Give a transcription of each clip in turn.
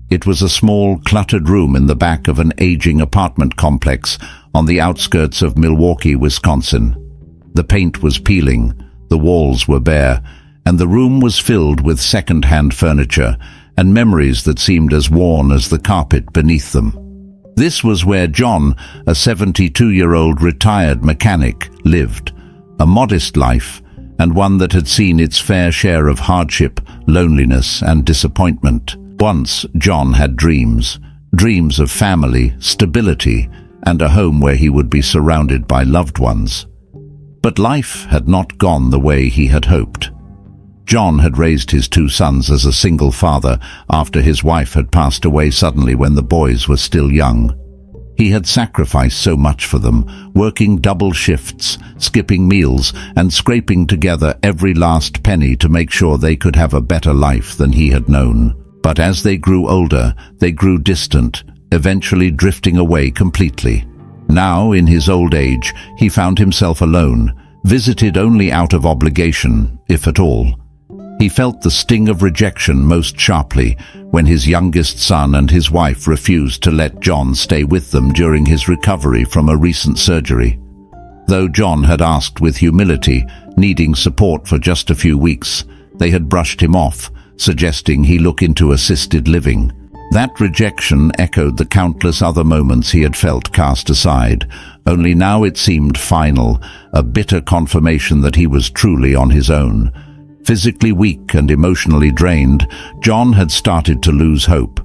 It was a small, cluttered room in the back of an aging apartment complex on the outskirts of Milwaukee, Wisconsin. The paint was peeling, the walls were bare, and the room was filled with second-hand furniture and memories that seemed as worn as the carpet beneath them. This was where John, a 72-year-old retired mechanic, lived, a modest life, and one that had seen its fair share of hardship, loneliness, and disappointment. Once John had dreams of family, stability, and a home where he would be surrounded by loved ones. But life had not gone the way he had hoped. John had raised his 2 sons as a single father after his wife had passed away suddenly when the boys were still young. He had sacrificed so much for them, working double shifts, skipping meals, and scraping together every last penny to make sure they could have a better life than he had known. But as they grew older, they grew distant, eventually drifting away completely. Now, in his old age, he found himself alone, visited only out of obligation, if at all. He felt the sting of rejection most sharply when his youngest son and his wife refused to let John stay with them during his recovery from a recent surgery. Though John had asked with humility, needing support for just a few weeks, they had brushed him off, suggesting he look into assisted living. That rejection echoed the countless other moments he had felt cast aside, only now it seemed final, a bitter confirmation that he was truly on his own. Physically weak and emotionally drained, John had started to lose hope.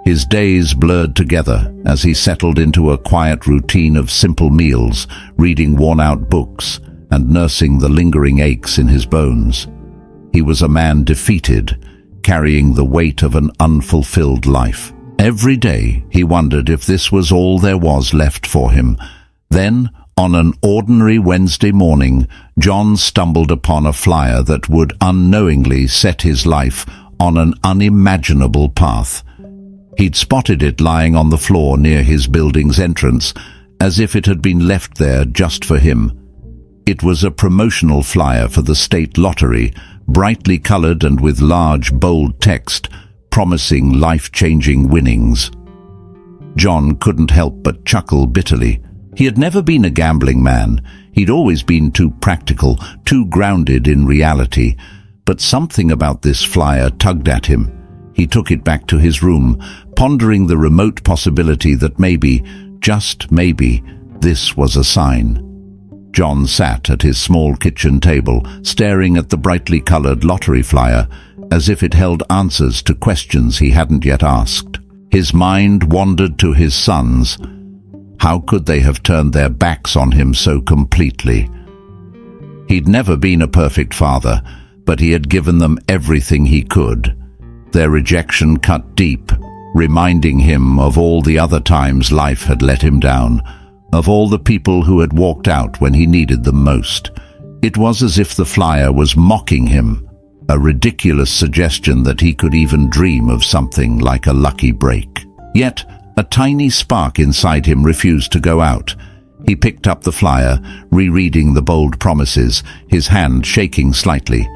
His days blurred together as he settled into a quiet routine of simple meals, reading worn-out books, and nursing the lingering aches in his bones. He was a man defeated, carrying the weight of an unfulfilled life. Every day he wondered if this was all there was left for him. Then, on an ordinary Wednesday morning, John stumbled upon a flyer that would unknowingly set his life on an unimaginable path. He'd spotted it lying on the floor near his building's entrance, as if it had been left there just for him. It was a promotional flyer for the state lottery, brightly colored and with large, bold text, promising life-changing winnings. John couldn't help but chuckle bitterly. He had never been a gambling man. He'd always been too practical, too grounded in reality. But something about this flyer tugged at him. He took it back to his room, pondering the remote possibility that maybe, just maybe, this was a sign. John sat at his small kitchen table, staring at the brightly colored lottery flyer, as if it held answers to questions he hadn't yet asked. His mind wandered to his sons. How could they have turned their backs on him so completely? He'd never been a perfect father, but he had given them everything he could. Their rejection cut deep, reminding him of all the other times life had let him down, of all the people who had walked out when he needed them most. It was as if the flyer was mocking him, a ridiculous suggestion that he could even dream of something like a lucky break. Yet, a tiny spark inside him refused to go out. He picked up the flyer, rereading the bold promises, his hand shaking slightly.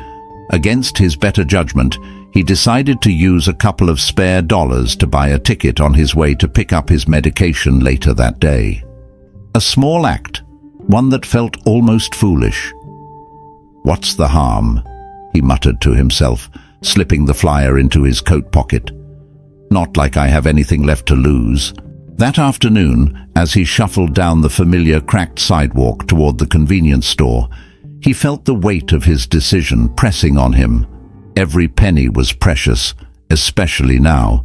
Against his better judgment, he decided to use a couple of spare dollars to buy a ticket on his way to pick up his medication later that day. A small act, one that felt almost foolish. "What's the harm?" he muttered to himself, slipping the flyer into his coat pocket. "Not like I have anything left to lose." That afternoon, as he shuffled down the familiar cracked sidewalk toward the convenience store, he felt the weight of his decision pressing on him. Every penny was precious, especially now.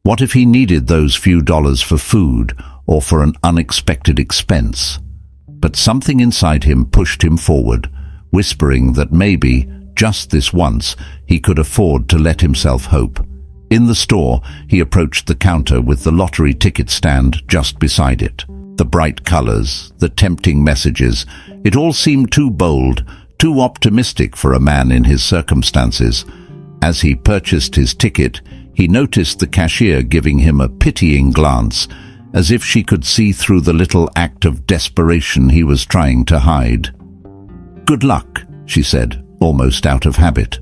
What if he needed those few dollars for food or for an unexpected expense? But something inside him pushed him forward, whispering that maybe, just this once, he could afford to let himself hope. In the store, he approached the counter with the lottery ticket stand just beside it. The bright colors, the tempting messages, it all seemed too bold, too optimistic for a man in his circumstances. As he purchased his ticket, he noticed the cashier giving him a pitying glance, as if she could see through the little act of desperation he was trying to hide. "Good luck," she said, almost out of habit.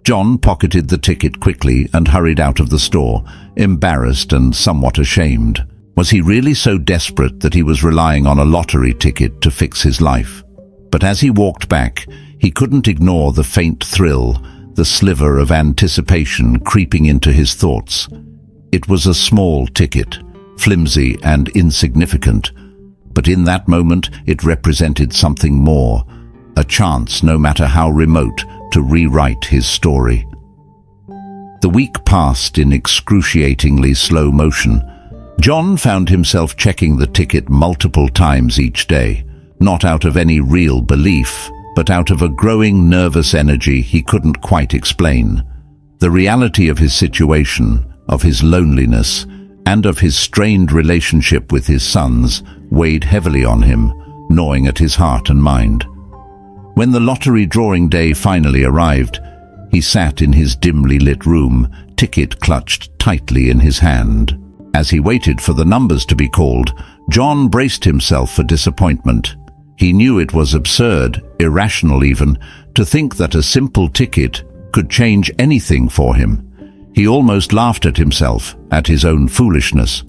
John pocketed the ticket quickly and hurried out of the store, embarrassed and somewhat ashamed. Was he really so desperate that he was relying on a lottery ticket to fix his life? But as he walked back, he couldn't ignore the faint thrill, the sliver of anticipation creeping into his thoughts. It was a small ticket, flimsy and insignificant, but in that moment it represented something more, a chance, no matter how remote, to rewrite his story. The week passed in excruciatingly slow motion. John found himself checking the ticket multiple times each day, not out of any real belief, but out of a growing nervous energy he couldn't quite explain. The reality of his situation, of his loneliness, and of his strained relationship with his sons weighed heavily on him, gnawing at his heart and mind. When the lottery drawing day finally arrived, he sat in his dimly lit room, ticket clutched tightly in his hand. As he waited for the numbers to be called, John braced himself for disappointment. He knew it was absurd, irrational even, to think that a simple ticket could change anything for him. He almost laughed at himself, at his own foolishness.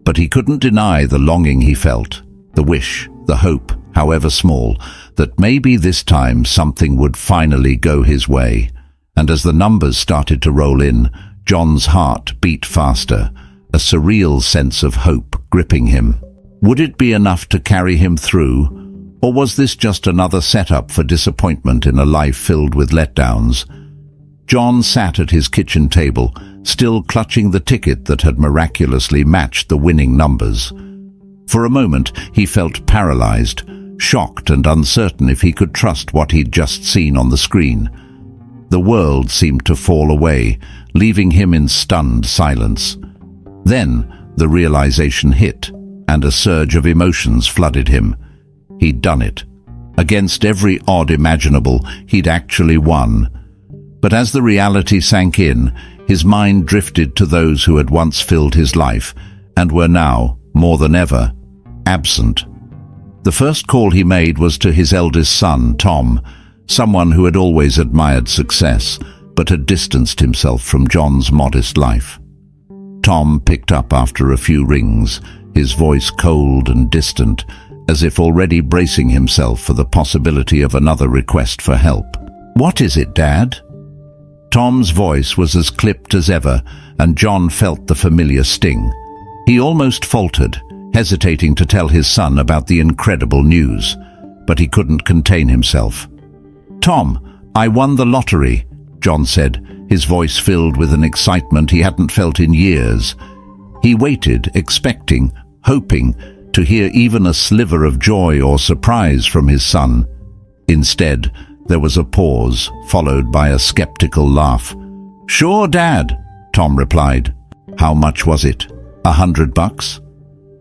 But he couldn't deny the longing he felt, the wish, the hope, however small, that maybe this time something would finally go his way. And as the numbers started to roll in, John's heart beat faster, a surreal sense of hope gripping him. Would it be enough to carry him through? Or was this just another setup for disappointment in a life filled with letdowns? John sat at his kitchen table, still clutching the ticket that had miraculously matched the winning numbers. For a moment, he felt paralyzed, shocked and uncertain if he could trust what he'd just seen on the screen. The world seemed to fall away, leaving him in stunned silence. Then the realization hit, and a surge of emotions flooded him. He'd done it. Against every odd imaginable, he'd actually won. But as the reality sank in, his mind drifted to those who had once filled his life and were now, more than ever, absent. The first call he made was to his eldest son, Tom, someone who had always admired success, but had distanced himself from John's modest life. Tom picked up after a few rings, his voice cold and distant, as if already bracing himself for the possibility of another request for help. "What is it, Dad?" Tom's voice was as clipped as ever, and John felt the familiar sting. He almost faltered, hesitating to tell his son about the incredible news, but he couldn't contain himself. "Tom, I won the lottery," John said, his voice filled with an excitement he hadn't felt in years. He waited, expecting, hoping, to hear even a sliver of joy or surprise from his son. Instead, there was a pause, followed by a skeptical laugh. "Sure, Dad," Tom replied. "How much was it? $100?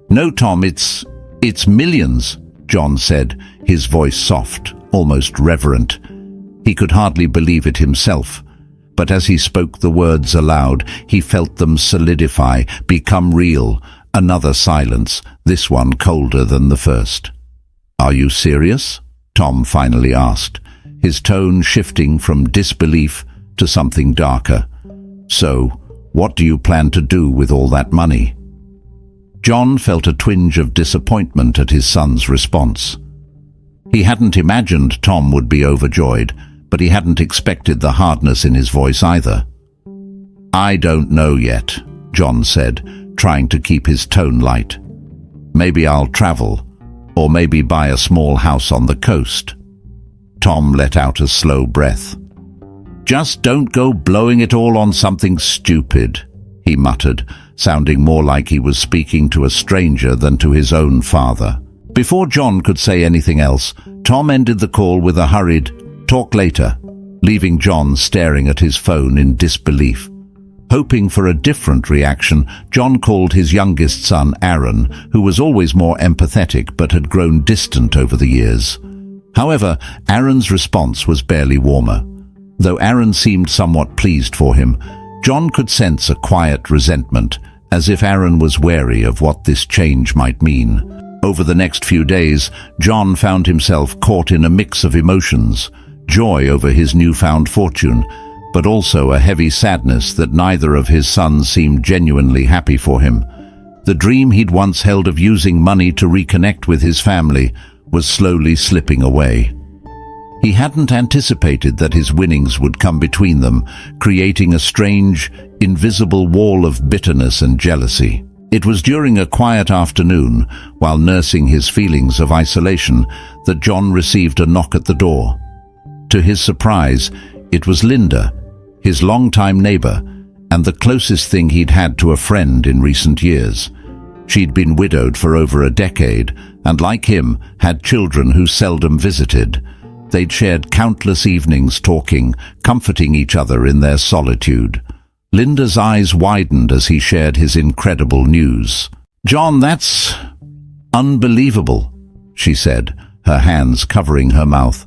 "No, Tom, it's millions," John said, his voice soft, almost reverent. He could hardly believe it himself, but as he spoke the words aloud, he felt them solidify, become real. Another silence, this one colder than the first. "Are you serious?" Tom finally asked, his tone shifting from disbelief to something darker. "So, what do you plan to do with all that money?" John felt a twinge of disappointment at his son's response. He hadn't imagined Tom would be overjoyed, but he hadn't expected the hardness in his voice either. "I don't know yet," John said, trying to keep his tone light. "Maybe I'll travel, or maybe buy a small house on the coast." Tom let out a slow breath. "Just don't go blowing it all on something stupid," he muttered, sounding more like he was speaking to a stranger than to his own father. Before John could say anything else, Tom ended the call with a hurried, "Talk later," leaving John staring at his phone in disbelief. Hoping for a different reaction, John called his youngest son, Aaron, who was always more empathetic but had grown distant over the years. However, Aaron's response was barely warmer. Though Aaron seemed somewhat pleased for him, John could sense a quiet resentment, as if Aaron was wary of what this change might mean. Over the next few days, John found himself caught in a mix of emotions: joy over his newfound fortune, but also a heavy sadness that neither of his sons seemed genuinely happy for him. The dream he'd once held of using money to reconnect with his family was slowly slipping away. He hadn't anticipated that his winnings would come between them, creating a strange, invisible wall of bitterness and jealousy. It was during a quiet afternoon, while nursing his feelings of isolation, that John received a knock at the door. To his surprise, it was Linda, his longtime neighbor, and the closest thing he'd had to a friend in recent years. She'd been widowed for over a decade, and like him, had children who seldom visited. They'd shared countless evenings talking, comforting each other in their solitude. Linda's eyes widened as he shared his incredible news. "John, that's unbelievable," she said, her hands covering her mouth.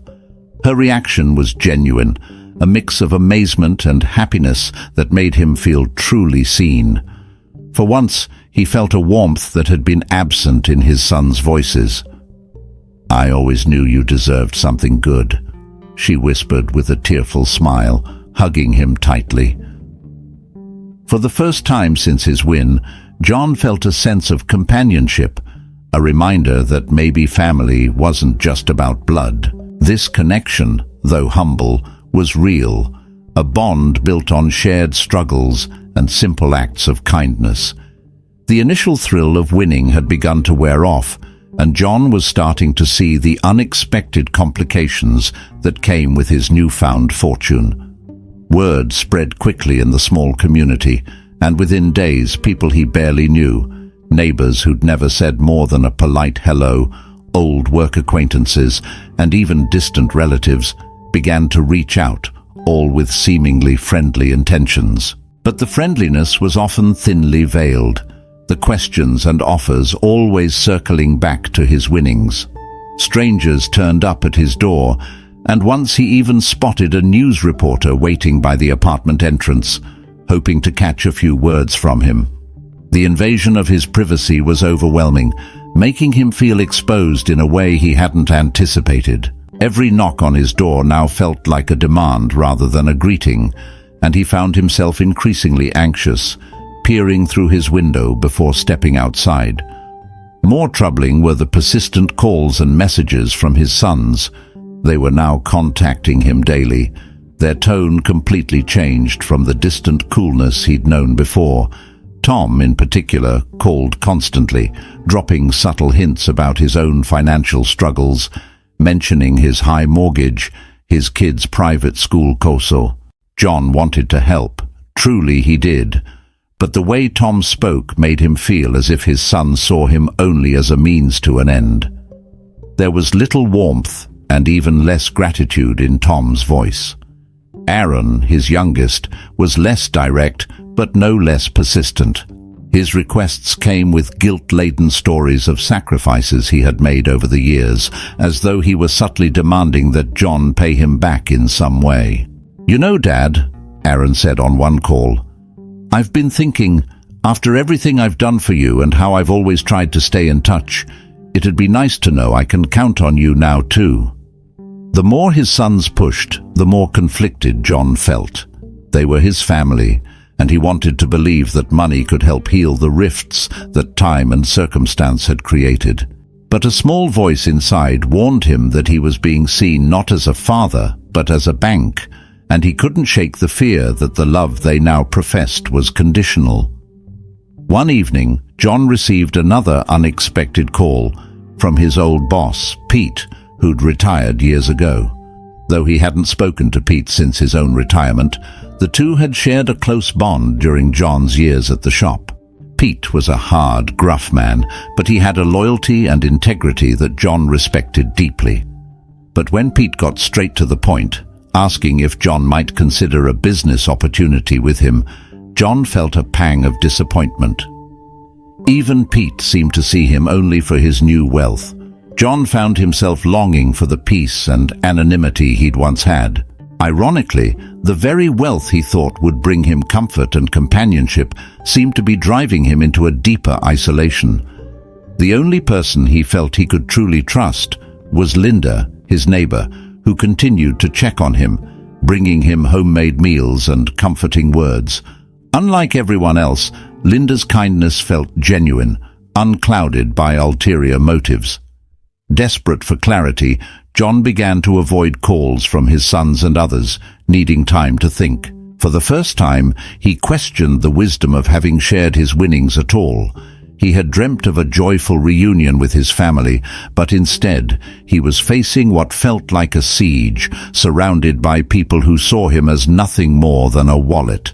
Her reaction was genuine, a mix of amazement and happiness that made him feel truly seen. For once, he felt a warmth that had been absent in his sons' voices. "I always knew you deserved something good," she whispered with a tearful smile, hugging him tightly. For the first time since his win, John felt a sense of companionship, a reminder that maybe family wasn't just about blood. This connection, though humble, was real, a bond built on shared struggles and simple acts of kindness. The initial thrill of winning had begun to wear off, and John was starting to see the unexpected complications that came with his newfound fortune. Word spread quickly in the small community, and within days people he barely knew, neighbors who'd never said more than a polite hello, old work acquaintances, and even distant relatives, began to reach out, all with seemingly friendly intentions. But the friendliness was often thinly veiled, the questions and offers always circling back to his winnings. Strangers turned up at his door, and once he even spotted a news reporter waiting by the apartment entrance, hoping to catch a few words from him. The invasion of his privacy was overwhelming, making him feel exposed in a way he hadn't anticipated. Every knock on his door now felt like a demand rather than a greeting, and he found himself increasingly anxious, peering through his window before stepping outside. More troubling were the persistent calls and messages from his sons. They were now contacting him daily. Their tone completely changed from the distant coolness he'd known before. Tom, in particular, called constantly, dropping subtle hints about his own financial struggles, mentioning his high mortgage, his kids' private school COSO. John wanted to help. Truly he did. But the way Tom spoke made him feel as if his son saw him only as a means to an end. There was little warmth and even less gratitude in Tom's voice. Aaron, his youngest, was less direct but no less persistent. His requests came with guilt-laden stories of sacrifices he had made over the years, as though he were subtly demanding that John pay him back in some way. "You know, Dad," Aaron said on one call, "I've been thinking, after everything I've done for you and how I've always tried to stay in touch, it'd be nice to know I can count on you now too." The more his sons pushed, the more conflicted John felt. They were his family, and he wanted to believe that money could help heal the rifts that time and circumstance had created. But a small voice inside warned him that he was being seen not as a father, but as a bank, and he couldn't shake the fear that the love they now professed was conditional. One evening, John received another unexpected call from his old boss, Pete, who'd retired years ago. Though he hadn't spoken to Pete since his own retirement, the two had shared a close bond during John's years at the shop. Pete was a hard, gruff man, but he had a loyalty and integrity that John respected deeply. But when Pete got straight to the point, asking if John might consider a business opportunity with him, John felt a pang of disappointment. Even Pete seemed to see him only for his new wealth. John found himself longing for the peace and anonymity he'd once had. Ironically, the very wealth he thought would bring him comfort and companionship seemed to be driving him into a deeper isolation. The only person he felt he could truly trust was Linda, his neighbor, who continued to check on him, bringing him homemade meals and comforting words. Unlike everyone else, Linda's kindness felt genuine, unclouded by ulterior motives. Desperate for clarity, John began to avoid calls from his sons and others, needing time to think. For the first time, he questioned the wisdom of having shared his winnings at all. He had dreamt of a joyful reunion with his family, but instead, he was facing what felt like a siege, surrounded by people who saw him as nothing more than a wallet.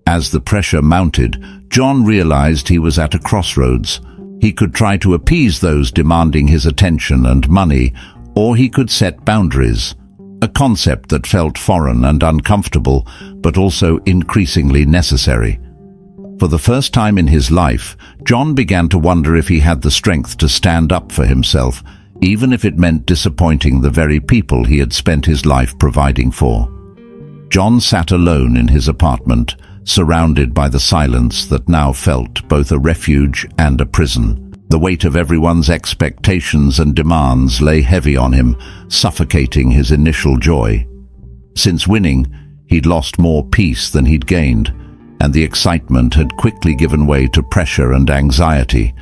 As the pressure mounted, John realized he was at a crossroads. He could try to appease those demanding his attention and money, or he could set boundaries, a concept that felt foreign and uncomfortable, but also increasingly necessary. For the first time in his life, John began to wonder if he had the strength to stand up for himself, even if it meant disappointing the very people he had spent his life providing for. John sat alone in his apartment, surrounded by the silence that now felt both a refuge and a prison. The weight of everyone's expectations and demands lay heavy on him, suffocating his initial joy. Since winning, he'd lost more peace than he'd gained, and the excitement had quickly given way to pressure and anxiety.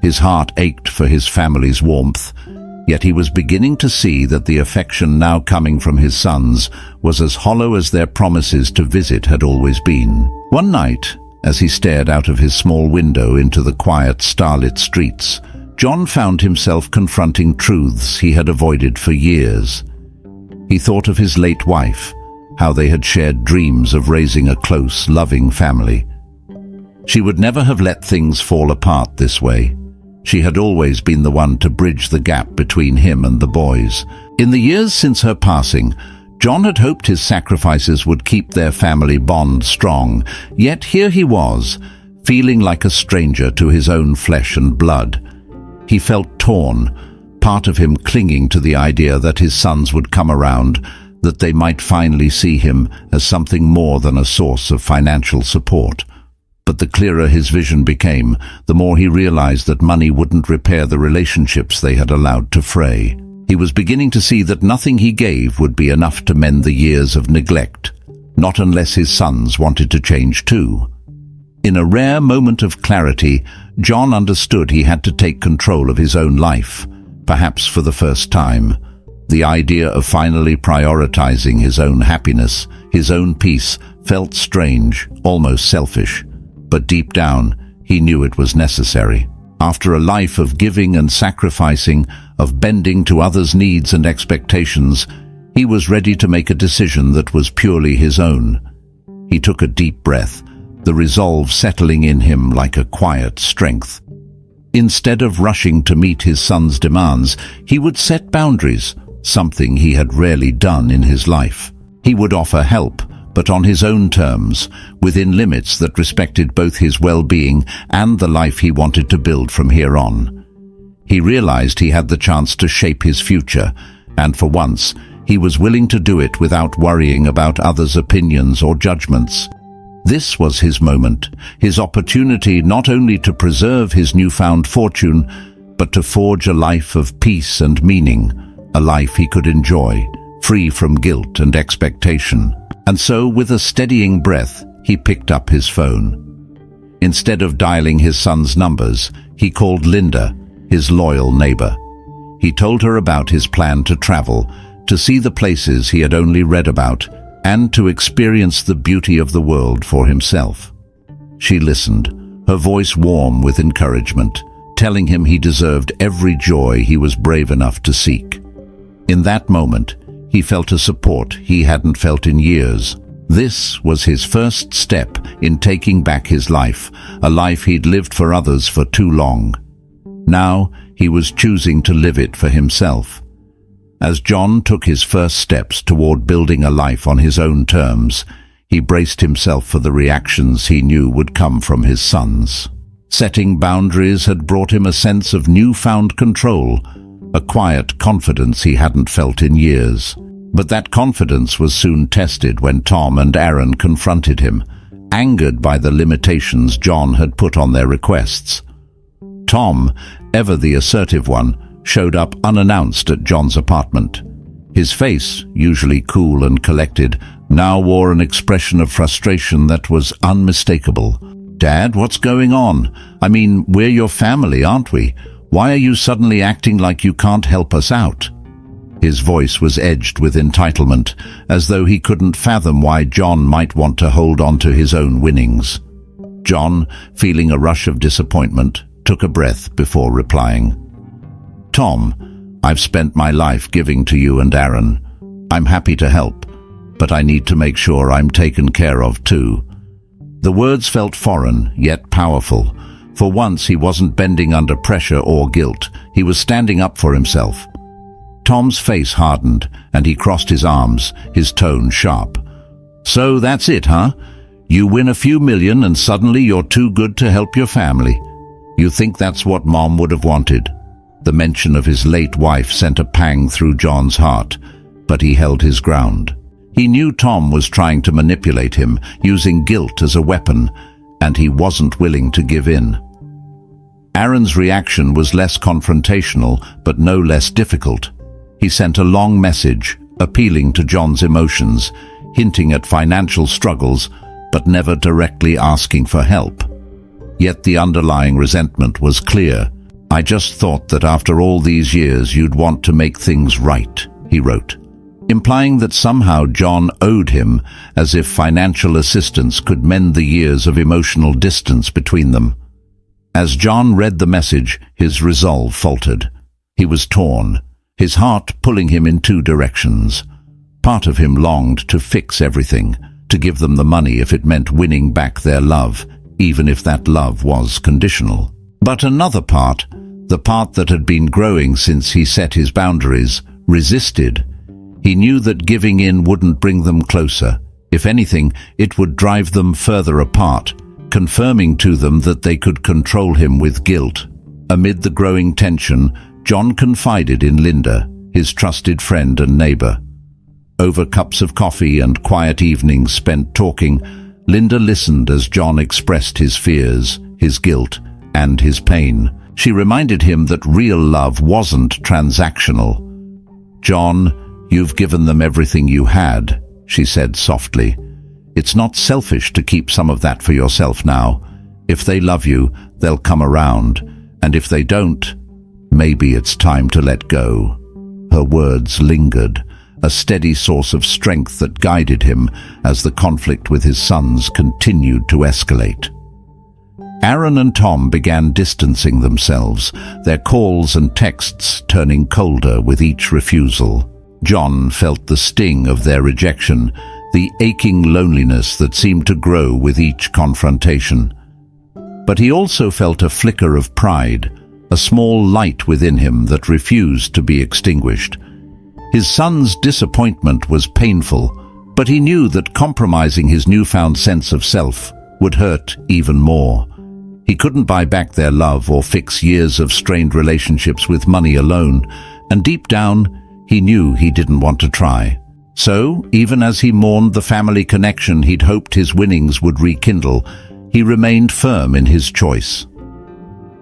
His heart ached for his family's warmth, yet he was beginning to see that the affection now coming from his sons was as hollow as their promises to visit had always been. One night, as he stared out of his small window into the quiet, starlit streets, John found himself confronting truths he had avoided for years. He thought of his late wife, how they had shared dreams of raising a close, loving family. She would never have let things fall apart this way. She had always been the one to bridge the gap between him and the boys. In the years since her passing, John had hoped his sacrifices would keep their family bond strong, yet here he was, feeling like a stranger to his own flesh and blood. He felt torn, part of him clinging to the idea that his sons would come around, that they might finally see him as something more than a source of financial support. But the clearer his vision became, the more he realized that money wouldn't repair the relationships they had allowed to fray. He was beginning to see that nothing he gave would be enough to mend the years of neglect, not unless his sons wanted to change too. In a rare moment of clarity, John understood he had to take control of his own life, perhaps for the first time. The idea of finally prioritizing his own happiness, his own peace, felt strange, almost selfish. But deep down, he knew it was necessary. After a life of giving and sacrificing, of bending to others' needs and expectations, he was ready to make a decision that was purely his own. He took a deep breath, the resolve settling in him like a quiet strength. Instead of rushing to meet his son's demands, he would set boundaries, something he had rarely done in his life. He would offer help, but on his own terms, within limits that respected both his well-being and the life he wanted to build from here on. He realized he had the chance to shape his future, and for once, he was willing to do it without worrying about others' opinions or judgments. This was his moment, his opportunity not only to preserve his newfound fortune, but to forge a life of peace and meaning, a life he could enjoy, free from guilt and expectation. And so, with a steadying breath, he picked up his phone. Instead of dialing his son's numbers, he called Linda, his loyal neighbor. He told her about his plan to travel, to see the places he had only read about, and to experience the beauty of the world for himself. She listened, her voice warm with encouragement, telling him he deserved every joy he was brave enough to seek. In that moment, he felt a support he hadn't felt in years. This was his first step in taking back his life, a life he'd lived for others for too long. Now he was choosing to live it for himself. As John took his first steps toward building a life on his own terms, he braced himself for the reactions he knew would come from his sons. Setting boundaries had brought him a sense of newfound control, a quiet confidence he hadn't felt in years. But that confidence was soon tested when Tom and Aaron confronted him, angered by the limitations John had put on their requests. Tom, ever the assertive one, showed up unannounced at John's apartment. His face, usually cool and collected, now wore an expression of frustration that was unmistakable. "Dad, what's going on? I mean, we're your family, aren't we? Why are you suddenly acting like you can't help us out?" His voice was edged with entitlement, as though he couldn't fathom why John might want to hold on to his own winnings. John, feeling a rush of disappointment, took a breath before replying. "Tom, I've spent my life giving to you and Aaron. I'm happy to help, but I need to make sure I'm taken care of too." The words felt foreign, yet powerful. For once he wasn't bending under pressure or guilt. He was standing up for himself. Tom's face hardened, and he crossed his arms, his tone sharp. "So that's it, huh? You win a few million and suddenly you're too good to help your family. You think that's what Mom would have wanted?" The mention of his late wife sent a pang through John's heart, but he held his ground. He knew Tom was trying to manipulate him, using guilt as a weapon, and he wasn't willing to give in. Aaron's reaction was less confrontational, but no less difficult. He sent a long message, appealing to John's emotions, hinting at financial struggles, but never directly asking for help. Yet the underlying resentment was clear. "I just thought that after all these years you'd want to make things right," he wrote, implying that somehow John owed him, as if financial assistance could mend the years of emotional distance between them. As John read the message, his resolve faltered. He was torn, his heart pulling him in two directions. Part of him longed to fix everything, to give them the money if it meant winning back their love, even if that love was conditional. But another part, the part that had been growing since he set his boundaries, resisted. He knew that giving in wouldn't bring them closer. If anything, it would drive them further apart, confirming to them that they could control him with guilt. Amid the growing tension, John confided in Linda, his trusted friend and neighbor. Over cups of coffee and quiet evenings spent talking, Linda listened as John expressed his fears, his guilt, and his pain. She reminded him that real love wasn't transactional. "John, you've given them everything you had," she said softly. "It's not selfish to keep some of that for yourself now. If they love you, they'll come around, and if they don't, maybe it's time to let go." Her words lingered, a steady source of strength that guided him as the conflict with his sons continued to escalate. Aaron and Tom began distancing themselves, their calls and texts turning colder with each refusal. John felt the sting of their rejection, the aching loneliness that seemed to grow with each confrontation. But he also felt a flicker of pride, a small light within him that refused to be extinguished. His son's disappointment was painful, but he knew that compromising his newfound sense of self would hurt even more. He couldn't buy back their love or fix years of strained relationships with money alone, and deep down, he knew he didn't want to try. So, even as he mourned the family connection he'd hoped his winnings would rekindle, he remained firm in his choice.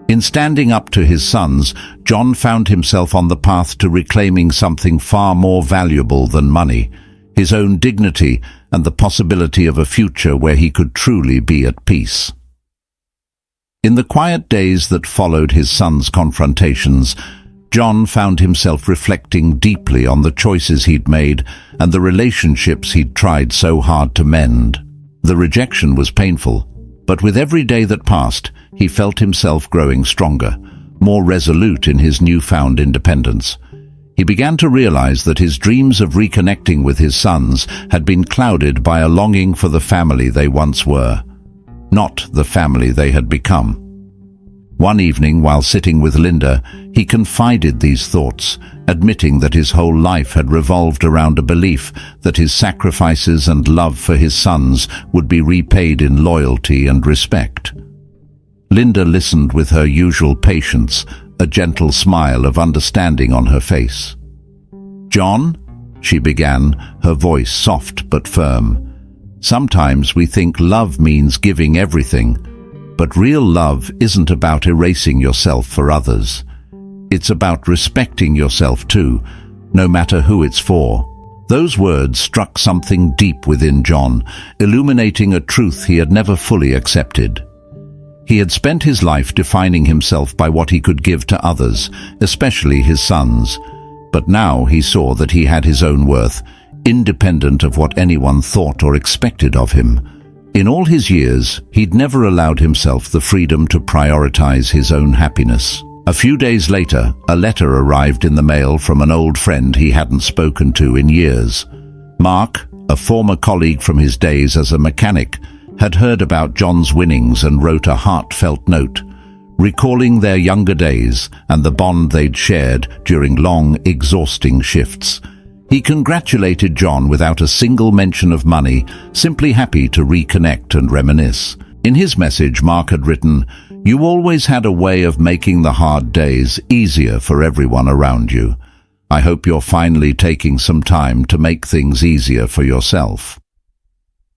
In standing up to his sons, John found himself on the path to reclaiming something far more valuable than money, his own dignity and the possibility of a future where he could truly be at peace. In the quiet days that followed his sons' confrontations, John found himself reflecting deeply on the choices he'd made and the relationships he'd tried so hard to mend. The rejection was painful, but with every day that passed, he felt himself growing stronger, more resolute in his newfound independence. He began to realize that his dreams of reconnecting with his sons had been clouded by a longing for the family they once were, not the family they had become. One evening, while sitting with Linda, he confided these thoughts, admitting that his whole life had revolved around a belief that his sacrifices and love for his sons would be repaid in loyalty and respect. Linda listened with her usual patience, a gentle smile of understanding on her face. "John," she began, her voice soft but firm, "sometimes we think love means giving everything, but real love isn't about erasing yourself for others. It's about respecting yourself too, no matter who it's for. Those words struck something deep within John, illuminating a truth he had never fully accepted. He had spent his life defining himself by what he could give to others, especially his sons. But now he saw that he had his own worth, independent of what anyone thought or expected of him. In all his years, he'd never allowed himself the freedom to prioritize his own happiness. A few days later, a letter arrived in the mail from an old friend he hadn't spoken to in years. Mark, a former colleague from his days as a mechanic, had heard about John's winnings and wrote a heartfelt note, recalling their younger days and the bond they'd shared during long, exhausting shifts. He congratulated John without a single mention of money, simply happy to reconnect and reminisce. In his message, Mark had written, "You always had a way of making the hard days easier for everyone around you. I hope you're finally taking some time to make things easier for yourself."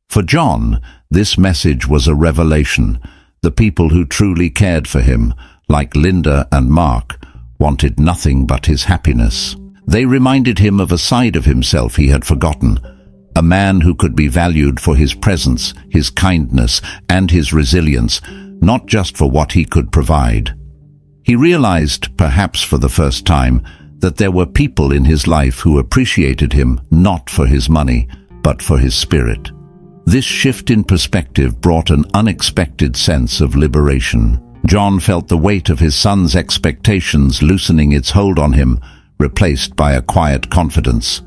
For John, this message was a revelation. The people who truly cared for him, like Linda and Mark, wanted nothing but his happiness. They reminded him of a side of himself he had forgotten, a man who could be valued for his presence, his kindness, and his resilience, not just for what he could provide. He realized, perhaps for the first time, that there were people in his life who appreciated him not for his money, but for his spirit. This shift in perspective brought an unexpected sense of liberation. John felt the weight of his son's expectations loosening its hold on him, replaced by a quiet confidence.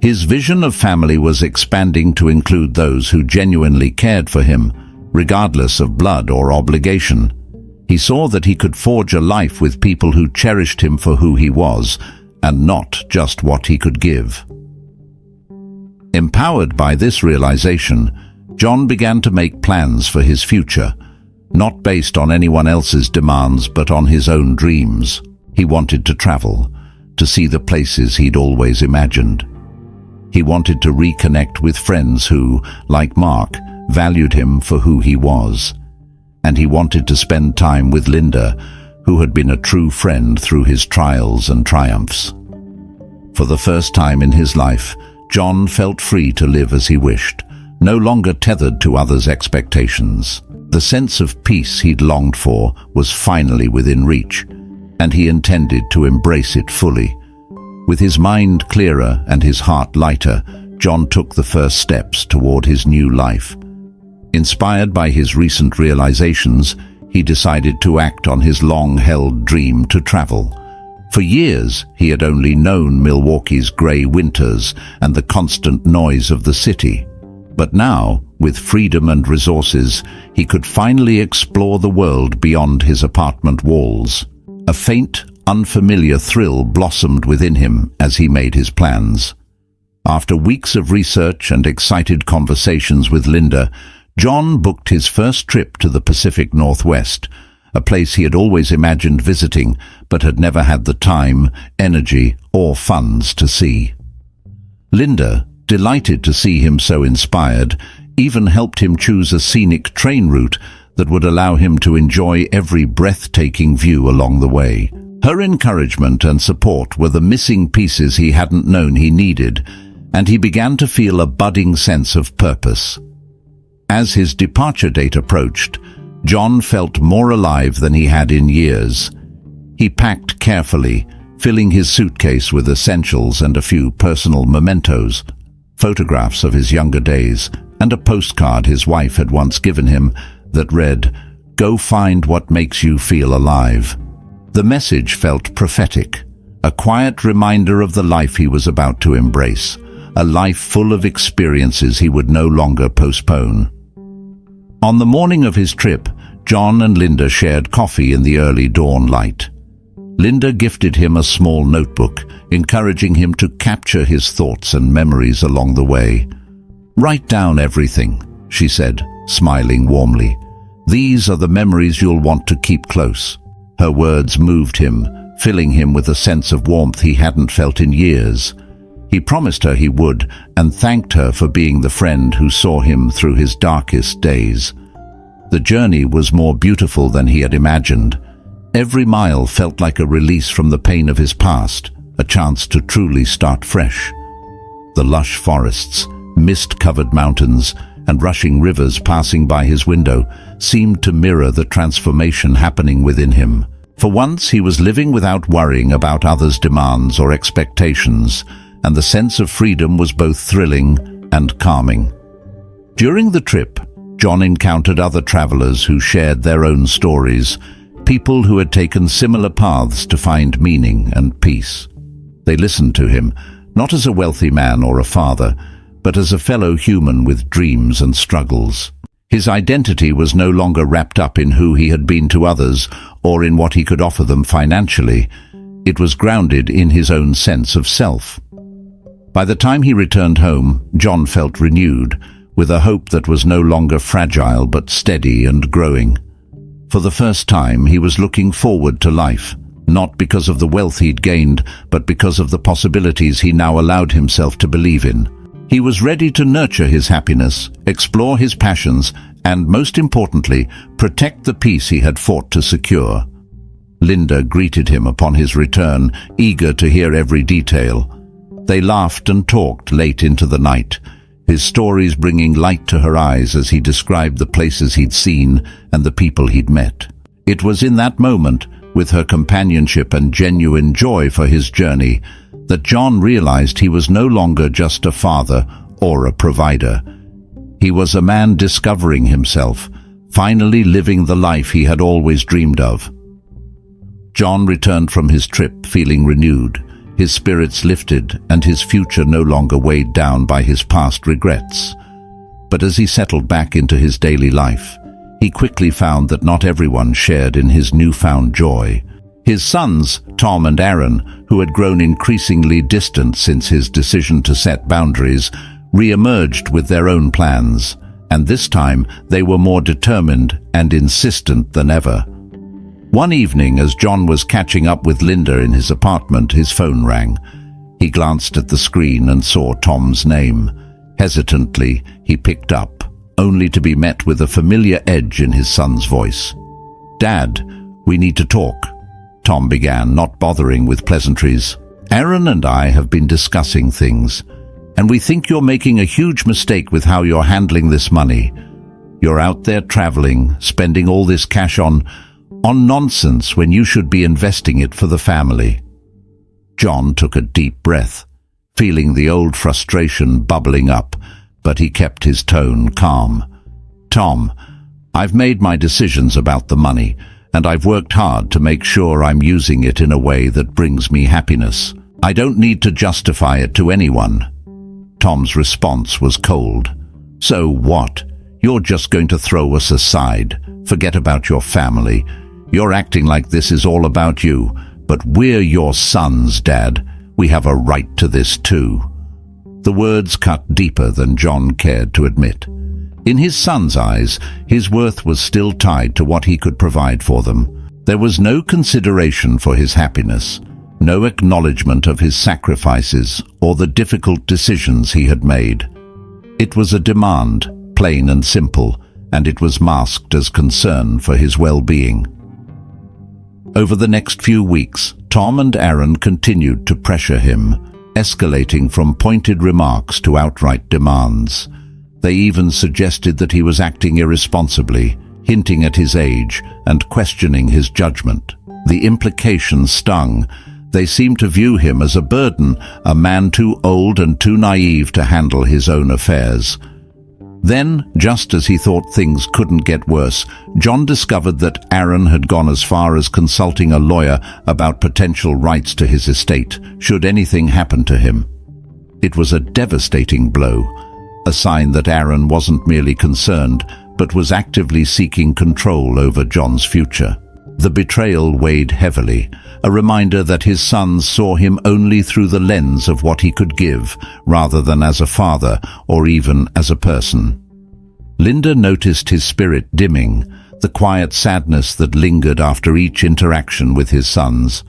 His vision of family was expanding to include those who genuinely cared for him, regardless of blood or obligation. He saw that he could forge a life with people who cherished him for who he was, and not just what he could give. Empowered by this realization, John began to make plans for his future, not based on anyone else's demands but on his own dreams. He wanted to travel, to see the places he'd always imagined. He wanted to reconnect with friends who, like Mark, valued him for who he was. And he wanted to spend time with Linda, who had been a true friend through his trials and triumphs. For the first time in his life, John felt free to live as he wished, no longer tethered to others' expectations. The sense of peace he'd longed for was finally within reach, and he intended to embrace it fully. With his mind clearer and his heart lighter, John took the first steps toward his new life. Inspired by his recent realizations, he decided to act on his long-held dream to travel. For years, he had only known Milwaukee's gray winters and the constant noise of the city. But now, with freedom and resources, he could finally explore the world beyond his apartment walls. A faint, unfamiliar thrill blossomed within him as he made his plans. After weeks of research and excited conversations with Linda, John booked his first trip to the Pacific Northwest, a place he had always imagined visiting but had never had the time, energy, or funds to see. Linda, delighted to see him so inspired, even helped him choose a scenic train route that would allow him to enjoy every breathtaking view along the way. Her encouragement and support were the missing pieces he hadn't known he needed, and he began to feel a budding sense of purpose. As his departure date approached, John felt more alive than he had in years. He packed carefully, filling his suitcase with essentials and a few personal mementos, photographs of his younger days, and a postcard his wife had once given him that read, "Go find what makes you feel alive." The message felt prophetic, a quiet reminder of the life he was about to embrace, a life full of experiences he would no longer postpone. On the morning of his trip, John and Linda shared coffee in the early dawn light. Linda gifted him a small notebook, encouraging him to capture his thoughts and memories along the way. "Write down everything," she said, smiling warmly. "These are the memories you'll want to keep close." Her words moved him, filling him with a sense of warmth he hadn't felt in years. He promised her he would, and thanked her for being the friend who saw him through his darkest days. The journey was more beautiful than he had imagined. Every mile felt like a release from the pain of his past, a chance to truly start fresh. The lush forests, mist-covered mountains, and rushing rivers passing by his window seemed to mirror the transformation happening within him. For once, he was living without worrying about others' demands or expectations, and the sense of freedom was both thrilling and calming. During the trip, John encountered other travelers who shared their own stories, people who had taken similar paths to find meaning and peace. They listened to him, not as a wealthy man or a father, but as a fellow human with dreams and struggles. His identity was no longer wrapped up in who he had been to others or in what he could offer them financially. It was grounded in his own sense of self. By the time he returned home, John felt renewed, with a hope that was no longer fragile but steady and growing. For the first time, he was looking forward to life, not because of the wealth he'd gained, but because of the possibilities he now allowed himself to believe in. He was ready to nurture his happiness, explore his passions, and, most importantly, protect the peace he had fought to secure. Linda greeted him upon his return, eager to hear every detail. They laughed and talked late into the night, his stories bringing light to her eyes as he described the places he'd seen and the people he'd met. It was in that moment, with her companionship and genuine joy for his journey, that John realized he was no longer just a father or a provider. He was a man discovering himself, finally living the life he had always dreamed of. John returned from his trip feeling renewed, his spirits lifted and his future no longer weighed down by his past regrets. But as he settled back into his daily life, he quickly found that not everyone shared in his newfound joy. His sons, Tom and Aaron, who had grown increasingly distant since his decision to set boundaries, re-emerged with their own plans, and this time they were more determined and insistent than ever. One evening, as John was catching up with Linda in his apartment, his phone rang. He glanced at the screen and saw Tom's name. Hesitantly, he picked up, only to be met with a familiar edge in his son's voice. "Dad, we need to talk," Tom began, not bothering with pleasantries. "Aaron and I have been discussing things, and we think you're making a huge mistake with how you're handling this money. You're out there traveling, spending all this cash on nonsense when you should be investing it for the family." John took a deep breath, feeling the old frustration bubbling up, but he kept his tone calm. "Tom, I've made my decisions about the money, and I've worked hard to make sure I'm using it in a way that brings me happiness. I don't need to justify it to anyone." Tom's response was cold. "So what? You're just going to throw us aside, forget about your family? You're acting like this is all about you, but we're your sons, Dad. We have a right to this too." The words cut deeper than John cared to admit. In his son's eyes, his worth was still tied to what he could provide for them. There was no consideration for his happiness, no acknowledgement of his sacrifices or the difficult decisions he had made. It was a demand, plain and simple, and it was masked as concern for his well-being. Over the next few weeks, Tom and Aaron continued to pressure him, escalating from pointed remarks to outright demands. They even suggested that he was acting irresponsibly, hinting at his age and questioning his judgment. The implications stung. They seemed to view him as a burden, a man too old and too naive to handle his own affairs. Then, just as he thought things couldn't get worse, John discovered that Aaron had gone as far as consulting a lawyer about potential rights to his estate, should anything happen to him. It was a devastating blow, a sign that Aaron wasn't merely concerned, but was actively seeking control over John's future. The betrayal weighed heavily, a reminder that his sons saw him only through the lens of what he could give, rather than as a father or even as a person. Linda noticed his spirit dimming, the quiet sadness that lingered after each interaction with his sons.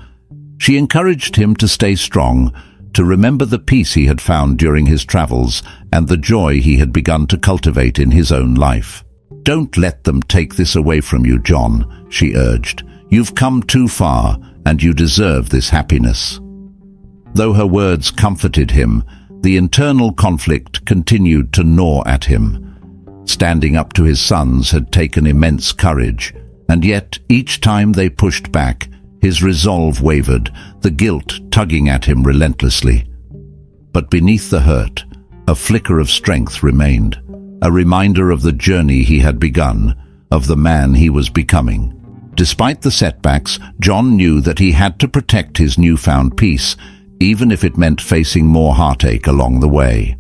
She encouraged him to stay strong, to remember the peace he had found during his travels and the joy he had begun to cultivate in his own life. "Don't let them take this away from you, John," she urged. "You've come too far, and you deserve this happiness." Though her words comforted him, the internal conflict continued to gnaw at him. Standing up to his sons had taken immense courage, and yet each time they pushed back, his resolve wavered, the guilt tugging at him relentlessly. But beneath the hurt, a flicker of strength remained, a reminder of the journey he had begun, of the man he was becoming. Despite the setbacks, John knew that he had to protect his newfound peace, even if it meant facing more heartache along the way.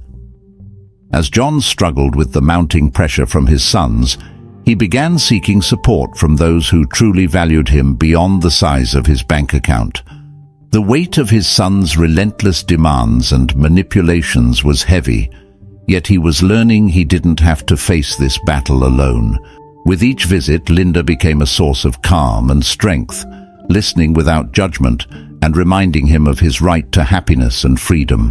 As John struggled with the mounting pressure from his sons, he began seeking support from those who truly valued him beyond the size of his bank account. The weight of his sons' relentless demands and manipulations was heavy, yet he was learning he didn't have to face this battle alone. With each visit, Linda became a source of calm and strength, listening without judgment and reminding him of his right to happiness and freedom.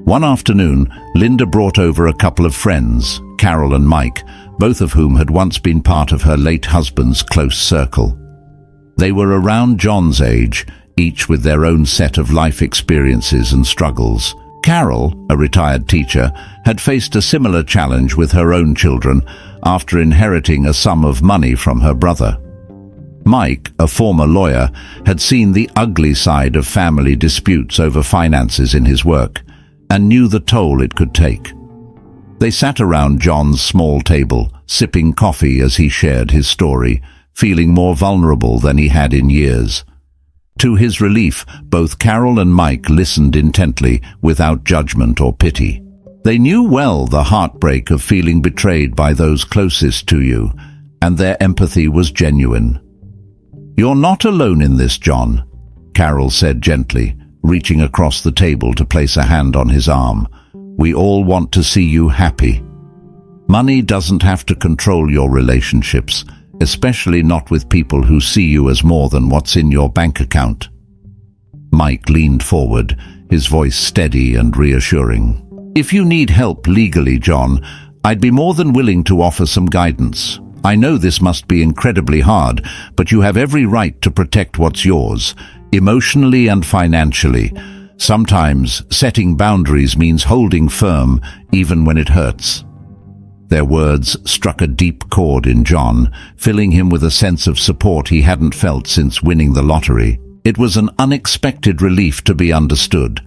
One afternoon, Linda brought over a couple of friends, Carol and Mike, both of whom had once been part of her late husband's close circle. They were around John's age, each with their own set of life experiences and struggles. Carol, a retired teacher, had faced a similar challenge with her own children after inheriting a sum of money from her brother. Mike, a former lawyer, had seen the ugly side of family disputes over finances in his work and knew the toll it could take. They sat around John's small table, sipping coffee as he shared his story, feeling more vulnerable than he had in years. To his relief, both Carol and Mike listened intently, without judgment or pity. They knew well the heartbreak of feeling betrayed by those closest to you, and their empathy was genuine. "You're not alone in this, John," Carol said gently, reaching across the table to place a hand on his arm. "We all want to see you happy. Money doesn't have to control your relationships, especially not with people who see you as more than what's in your bank account." Mike leaned forward, his voice steady and reassuring. "If you need help legally, John, I'd be more than willing to offer some guidance. I know this must be incredibly hard, but you have every right to protect what's yours, emotionally and financially. Sometimes setting boundaries means holding firm, even when it hurts." Their words struck a deep chord in John, filling him with a sense of support he hadn't felt since winning the lottery. It was an unexpected relief to be understood,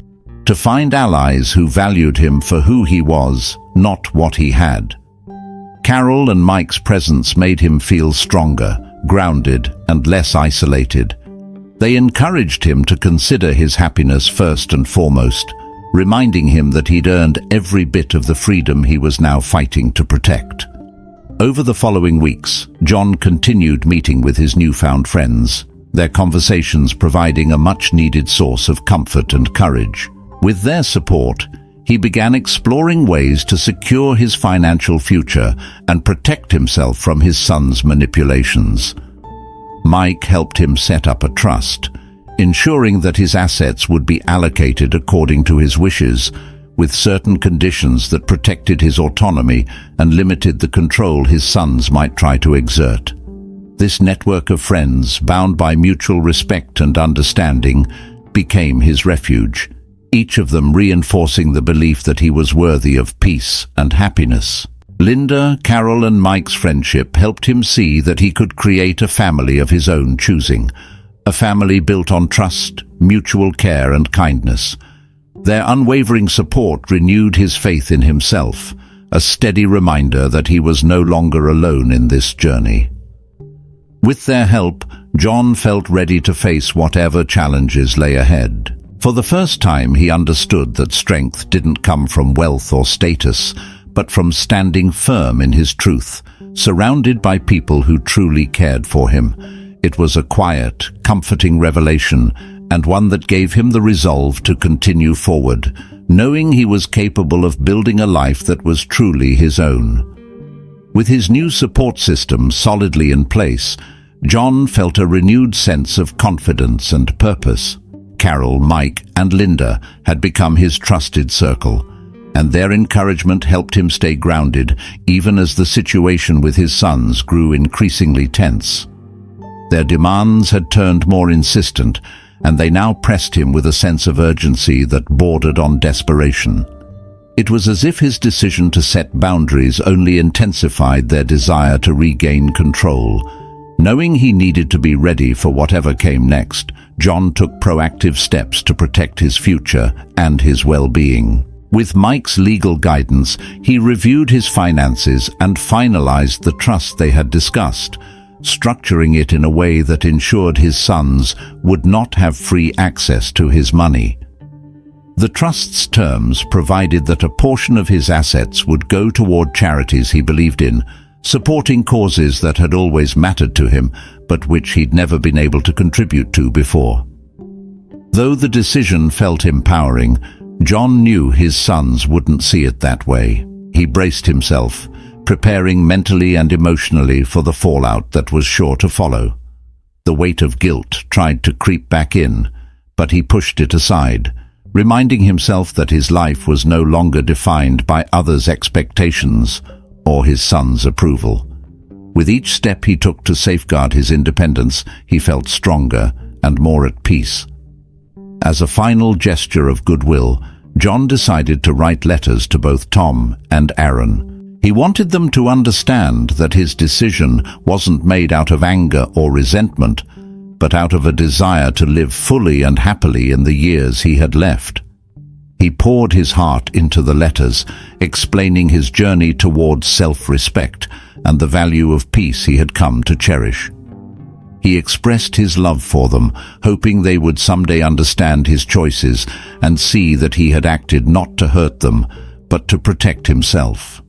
to find allies who valued him for who he was, not what he had. Carol and Mike's presence made him feel stronger, grounded, and less isolated. They encouraged him to consider his happiness first and foremost, reminding him that he'd earned every bit of the freedom he was now fighting to protect. Over the following weeks, John continued meeting with his newfound friends, their conversations providing a much-needed source of comfort and courage. With their support, he began exploring ways to secure his financial future and protect himself from his son's manipulations. Mike helped him set up a trust, ensuring that his assets would be allocated according to his wishes, with certain conditions that protected his autonomy and limited the control his sons might try to exert. This network of friends, bound by mutual respect and understanding, became his refuge, each of them reinforcing the belief that he was worthy of peace and happiness. Linda, Carol, and Mike's friendship helped him see that he could create a family of his own choosing, a family built on trust, mutual care, and kindness. Their unwavering support renewed his faith in himself, a steady reminder that he was no longer alone in this journey. With their help, John felt ready to face whatever challenges lay ahead. For the first time, he understood that strength didn't come from wealth or status, but from standing firm in his truth, surrounded by people who truly cared for him. It was a quiet, comforting revelation, and one that gave him the resolve to continue forward, knowing he was capable of building a life that was truly his own. With his new support system solidly in place, John felt a renewed sense of confidence and purpose. Carol, Mike, and Linda had become his trusted circle, and their encouragement helped him stay grounded even as the situation with his sons grew increasingly tense. Their demands had turned more insistent, and they now pressed him with a sense of urgency that bordered on desperation. It was as if his decision to set boundaries only intensified their desire to regain control. Knowing he needed to be ready for whatever came next, John took proactive steps to protect his future and his well-being. With Mike's legal guidance, he reviewed his finances and finalized the trust they had discussed, structuring it in a way that ensured his sons would not have free access to his money. The trust's terms provided that a portion of his assets would go toward charities he believed in, supporting causes that had always mattered to him, but which he'd never been able to contribute to before. Though the decision felt empowering, John knew his sons wouldn't see it that way. He braced himself, preparing mentally and emotionally for the fallout that was sure to follow. The weight of guilt tried to creep back in, but he pushed it aside, reminding himself that his life was no longer defined by others' expectations or his son's approval. With each step he took to safeguard his independence, he felt stronger and more at peace. As a final gesture of goodwill, John decided to write letters to both Tom and Aaron. He wanted them to understand that his decision wasn't made out of anger or resentment, but out of a desire to live fully and happily in the years he had left. He poured his heart into the letters, explaining his journey towards self-respect and the value of peace he had come to cherish. He expressed his love for them, hoping they would someday understand his choices and see that he had acted not to hurt them, but to protect himself.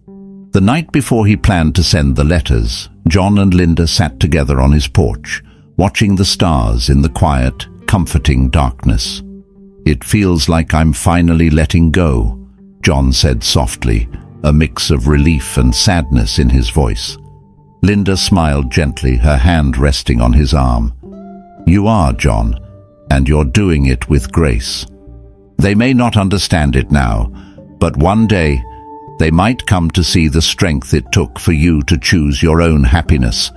The night before he planned to send the letters, John and Linda sat together on his porch, watching the stars in the quiet, comforting darkness. "It feels like I'm finally letting go," John said softly, a mix of relief and sadness in his voice. Linda smiled gently, her hand resting on his arm. "You are, John, and you're doing it with grace. They may not understand it now, but one day they might come to see the strength it took for you to choose your own happiness.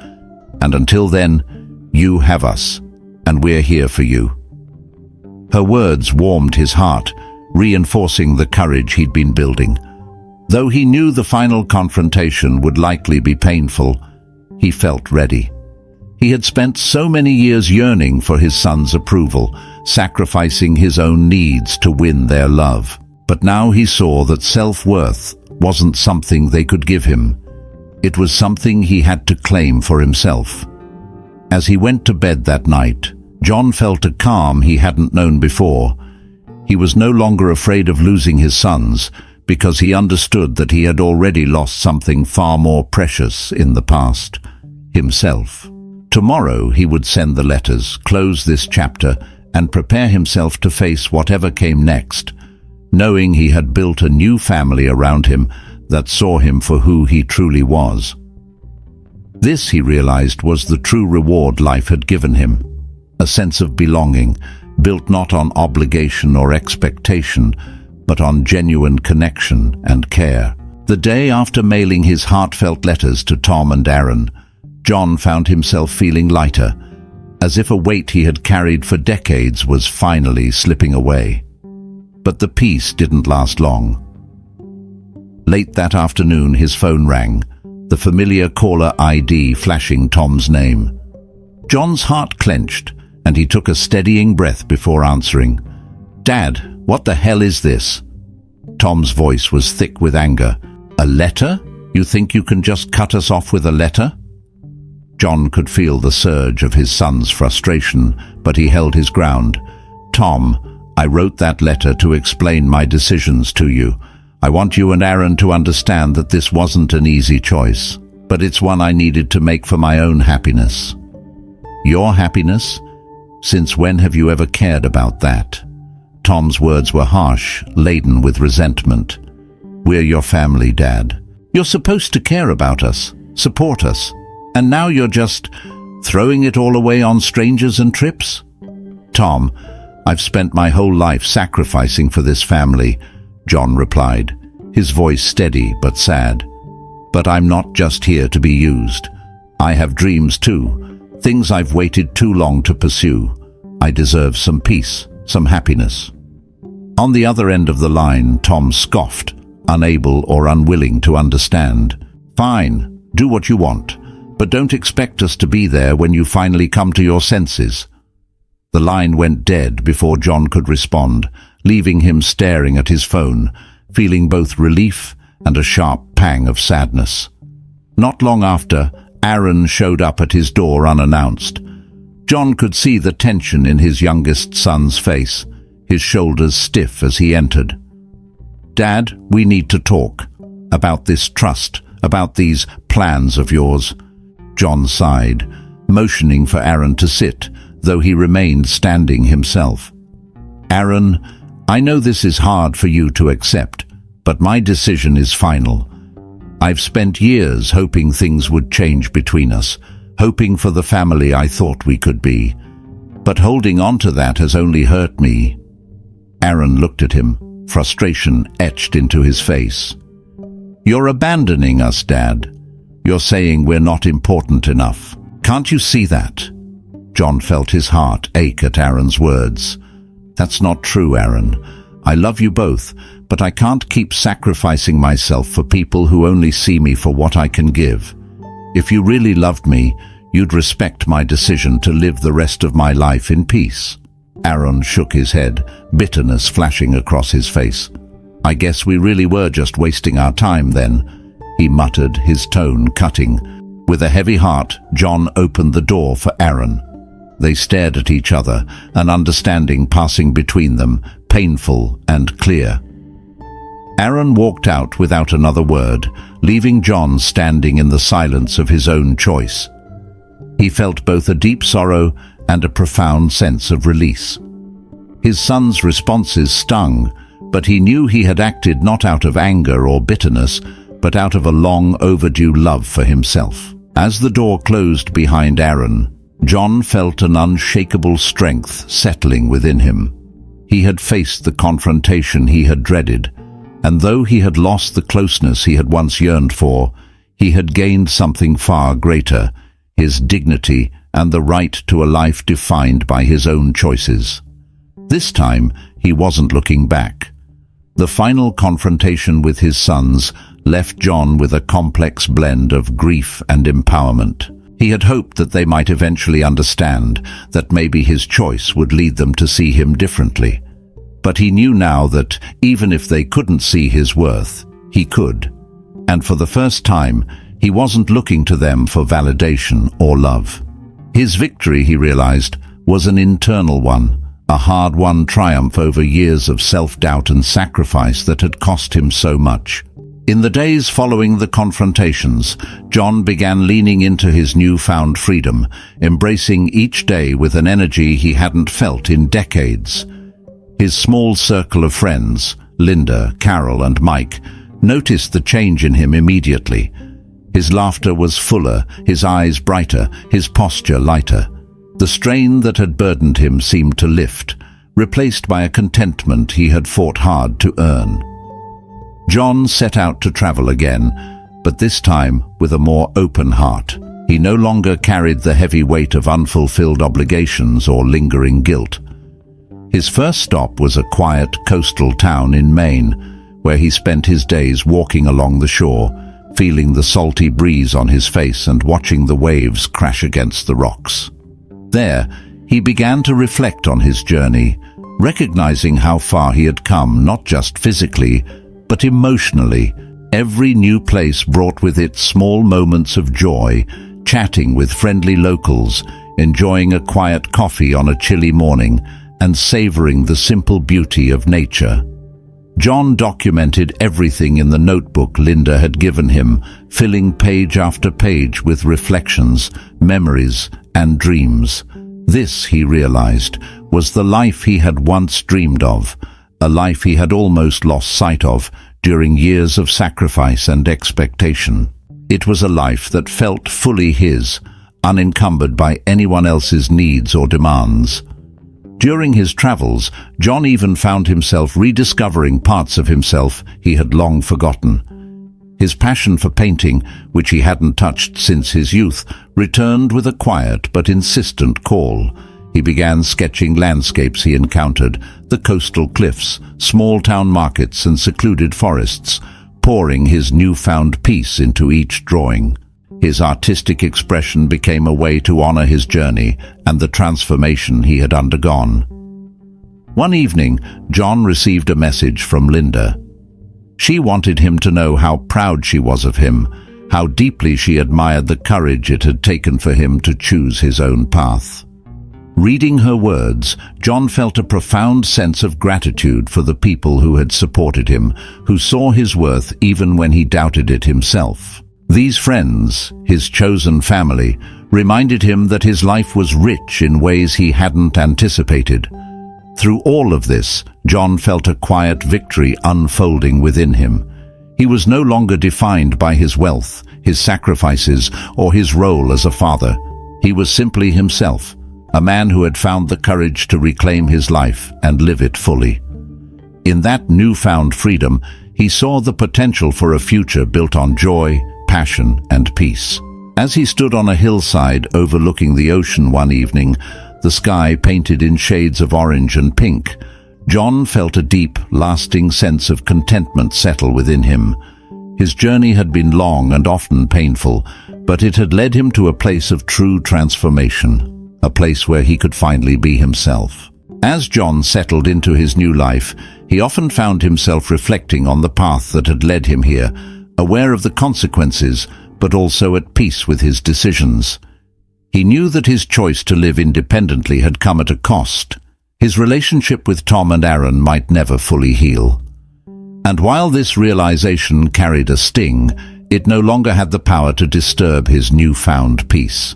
And until then, you have us, and we're here for you." Her words warmed his heart, reinforcing the courage he'd been building. Though he knew the final confrontation would likely be painful, he felt ready. He had spent so many years yearning for his son's approval, sacrificing his own needs to win their love. But now he saw that self-worth wasn't something they could give him. It was something he had to claim for himself. As he went to bed that night, John felt a calm he hadn't known before. He was no longer afraid of losing his sons, because he understood that he had already lost something far more precious in the past: himself. Tomorrow he would send the letters, close this chapter, and prepare himself to face whatever came next, knowing he had built a new family around him that saw him for who he truly was. This, he realized, was the true reward life had given him: a sense of belonging, built not on obligation or expectation, but on genuine connection and care. The day after mailing his heartfelt letters to Tom and Aaron, John found himself feeling lighter, as if a weight he had carried for decades was finally slipping away. But the peace didn't last long. Late that afternoon, his phone rang, the familiar caller ID flashing Tom's name. John's heart clenched, and he took a steadying breath before answering. "Dad, what the hell is this?" Tom's voice was thick with anger. "A letter? You think you can just cut us off with a letter?" John could feel the surge of his son's frustration, but he held his ground. "Tom, I wrote that letter to explain my decisions to you. I want you and Aaron to understand that this wasn't an easy choice, but it's one I needed to make for my own happiness." "Your happiness? Since when have you ever cared about that?" Tom's words were harsh, laden with resentment. "We're your family, Dad. You're supposed to care about us, support us, and now you're just throwing it all away on strangers and trips?" "Tom, I've spent my whole life sacrificing for this family," John replied, his voice steady but sad. "But I'm not just here to be used. I have dreams too, things I've waited too long to pursue. I deserve some peace, some happiness." On the other end of the line, Tom scoffed, unable or unwilling to understand. "Fine, do what you want, but don't expect us to be there when you finally come to your senses." The line went dead before John could respond, leaving him staring at his phone, feeling both relief and a sharp pang of sadness. Not long after, Aaron showed up at his door unannounced. John could see the tension in his youngest son's face, his shoulders stiff as he entered. "Dad, we need to talk. About this trust, about these plans of yours." John sighed, motioning for Aaron to sit, though he remained standing himself. "Aaron, I know this is hard for you to accept, but my decision is final. I've spent years hoping things would change between us, hoping for the family I thought we could be. But holding on to that has only hurt me." Aaron looked at him, frustration etched into his face. "You're abandoning us, Dad. You're saying we're not important enough. Can't you see that?" John felt his heart ache at Aaron's words. "That's not true, Aaron. I love you both, but I can't keep sacrificing myself for people who only see me for what I can give. If you really loved me, you'd respect my decision to live the rest of my life in peace." Aaron shook his head, bitterness flashing across his face. "I guess we really were just wasting our time then," he muttered, his tone cutting. With a heavy heart, John opened the door for Aaron. They stared at each other, an understanding passing between them, painful and clear. Aaron walked out without another word, leaving John standing in the silence of his own choice. He felt both a deep sorrow and a profound sense of release. His son's responses stung, but he knew he had acted not out of anger or bitterness, but out of a long overdue love for himself. As the door closed behind Aaron, John felt an unshakable strength settling within him. He had faced the confrontation he had dreaded, and though he had lost the closeness he had once yearned for, he had gained something far greater, his dignity and the right to a life defined by his own choices. This time, he wasn't looking back. The final confrontation with his sons left John with a complex blend of grief and empowerment. He had hoped that they might eventually understand, that maybe his choice would lead them to see him differently. But he knew now that, even if they couldn't see his worth, he could. And for the first time, he wasn't looking to them for validation or love. His victory, he realized, was an internal one, a hard-won triumph over years of self-doubt and sacrifice that had cost him so much. In the days following the confrontations, John began leaning into his newfound freedom, embracing each day with an energy he hadn't felt in decades. His small circle of friends, Linda, Carol, and Mike, noticed the change in him immediately. His laughter was fuller, his eyes brighter, his posture lighter. The strain that had burdened him seemed to lift, replaced by a contentment he had fought hard to earn. John set out to travel again, but this time with a more open heart. He no longer carried the heavy weight of unfulfilled obligations or lingering guilt. His first stop was a quiet coastal town in Maine, where he spent his days walking along the shore, feeling the salty breeze on his face and watching the waves crash against the rocks. There, he began to reflect on his journey, recognizing how far he had come, not just physically, but emotionally. Every new place brought with it small moments of joy, chatting with friendly locals, enjoying a quiet coffee on a chilly morning, and savoring the simple beauty of nature. John documented everything in the notebook Linda had given him, filling page after page with reflections, memories, and dreams. This, he realized, was the life he had once dreamed of, a life he had almost lost sight of during years of sacrifice and expectation. It was a life that felt fully his, unencumbered by anyone else's needs or demands. During his travels, John even found himself rediscovering parts of himself he had long forgotten. His passion for painting, which he hadn't touched since his youth, returned with a quiet but insistent call. He began sketching landscapes he encountered, the coastal cliffs, small-town markets and secluded forests, pouring his newfound peace into each drawing. His artistic expression became a way to honor his journey and the transformation he had undergone. One evening, John received a message from Linda. She wanted him to know how proud she was of him, how deeply she admired the courage it had taken for him to choose his own path. Reading her words, John felt a profound sense of gratitude for the people who had supported him, who saw his worth even when he doubted it himself. These friends, his chosen family, reminded him that his life was rich in ways he hadn't anticipated. Through all of this, John felt a quiet victory unfolding within him. He was no longer defined by his wealth, his sacrifices, or his role as a father. He was simply himself, a man who had found the courage to reclaim his life and live it fully. In that newfound freedom, he saw the potential for a future built on joy, passion, and peace. As he stood on a hillside overlooking the ocean one evening, the sky painted in shades of orange and pink, John felt a deep, lasting sense of contentment settle within him. His journey had been long and often painful, but it had led him to a place of true transformation, a place where he could finally be himself. As John settled into his new life, he often found himself reflecting on the path that had led him here, aware of the consequences, but also at peace with his decisions. He knew that his choice to live independently had come at a cost. His relationship with Tom and Aaron might never fully heal. And while this realization carried a sting, it no longer had the power to disturb his newfound peace.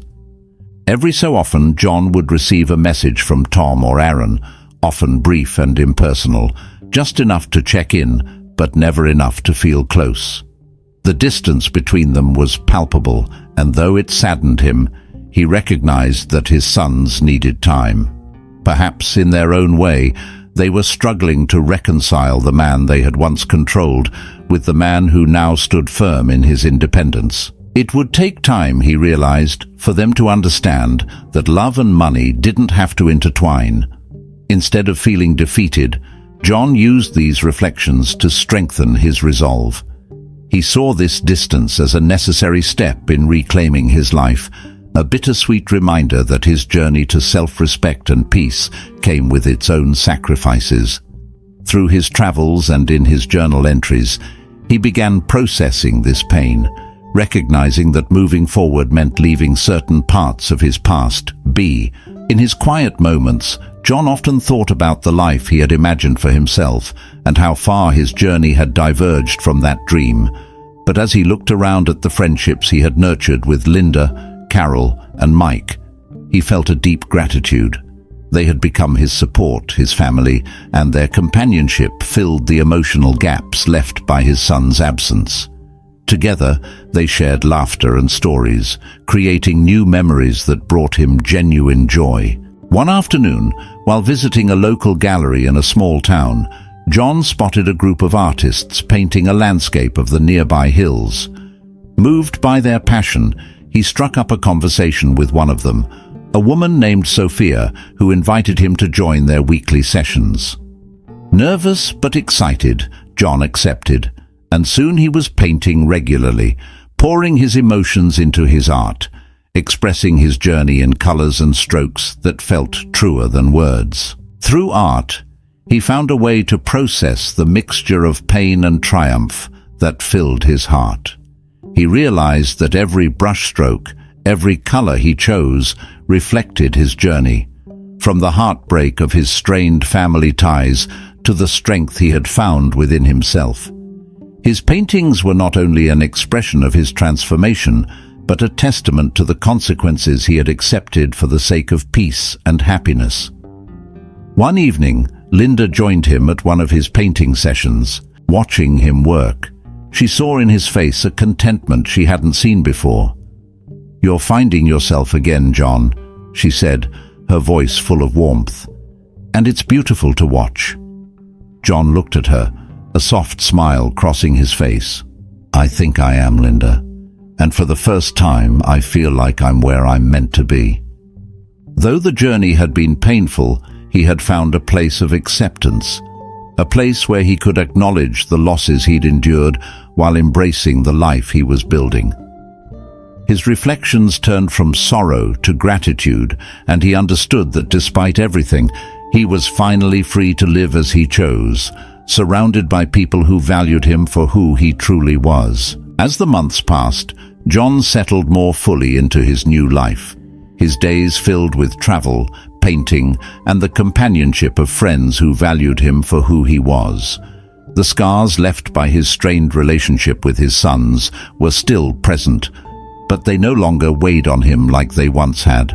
Every so often, John would receive a message from Tom or Aaron, often brief and impersonal, just enough to check in, but never enough to feel close. The distance between them was palpable, and though it saddened him, he recognized that his sons needed time. Perhaps in their own way, they were struggling to reconcile the man they had once controlled with the man who now stood firm in his independence. It would take time, he realized, for them to understand that love and money didn't have to intertwine. Instead of feeling defeated, John used these reflections to strengthen his resolve. He saw this distance as a necessary step in reclaiming his life, a bittersweet reminder that his journey to self-respect and peace came with its own sacrifices. Through his travels and in his journal entries, he began processing this pain, recognizing that moving forward meant leaving certain parts of his past be. In his quiet moments, John often thought about the life he had imagined for himself and how far his journey had diverged from that dream. But as he looked around at the friendships he had nurtured with Linda, Carol, and Mike, he felt a deep gratitude. They had become his support, his family, and their companionship filled the emotional gaps left by his son's absence. Together, they shared laughter and stories, creating new memories that brought him genuine joy. One afternoon, while visiting a local gallery in a small town, John spotted a group of artists painting a landscape of the nearby hills. Moved by their passion, he struck up a conversation with one of them, a woman named Sophia, who invited him to join their weekly sessions. Nervous but excited, John accepted, and soon he was painting regularly, pouring his emotions into his art, expressing his journey in colors and strokes that felt truer than words. Through art, he found a way to process the mixture of pain and triumph that filled his heart. He realized that every brushstroke, every color he chose, reflected his journey, from the heartbreak of his strained family ties to the strength he had found within himself. His paintings were not only an expression of his transformation, but a testament to the consequences he had accepted for the sake of peace and happiness. One evening, Linda joined him at one of his painting sessions. Watching him work, she saw in his face a contentment she hadn't seen before. "You're finding yourself again, John," she said, her voice full of warmth. "And it's beautiful to watch." John looked at her, a soft smile crossing his face. "I think I am, Linda. And for the first time, I feel like I'm where I'm meant to be." Though the journey had been painful, he had found a place of acceptance, a place where he could acknowledge the losses he'd endured while embracing the life he was building. His reflections turned from sorrow to gratitude, and he understood that despite everything, he was finally free to live as he chose, surrounded by people who valued him for who he truly was. As the months passed, John settled more fully into his new life. His days filled with travel, painting, and the companionship of friends who valued him for who he was. The scars left by his strained relationship with his sons were still present, but they no longer weighed on him like they once had.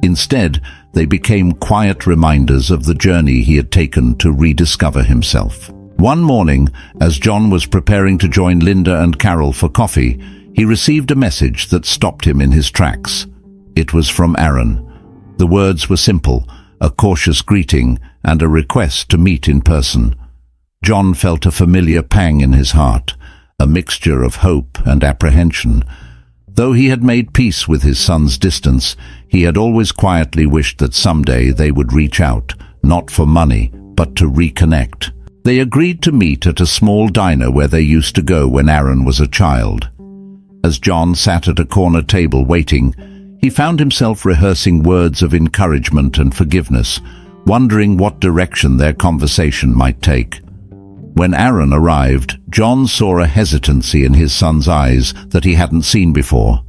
Instead, they became quiet reminders of the journey he had taken to rediscover himself. One morning, as John was preparing to join Linda and Carol for coffee, he received a message that stopped him in his tracks. It was from Aaron. The words were simple, a cautious greeting and a request to meet in person. John felt a familiar pang in his heart, a mixture of hope and apprehension. Though he had made peace with his son's distance, he had always quietly wished that someday they would reach out, not for money, but to reconnect. They agreed to meet at a small diner where they used to go when Aaron was a child. As John sat at a corner table waiting, he found himself rehearsing words of encouragement and forgiveness, wondering what direction their conversation might take. When Aaron arrived, John saw a hesitancy in his son's eyes that he hadn't seen before.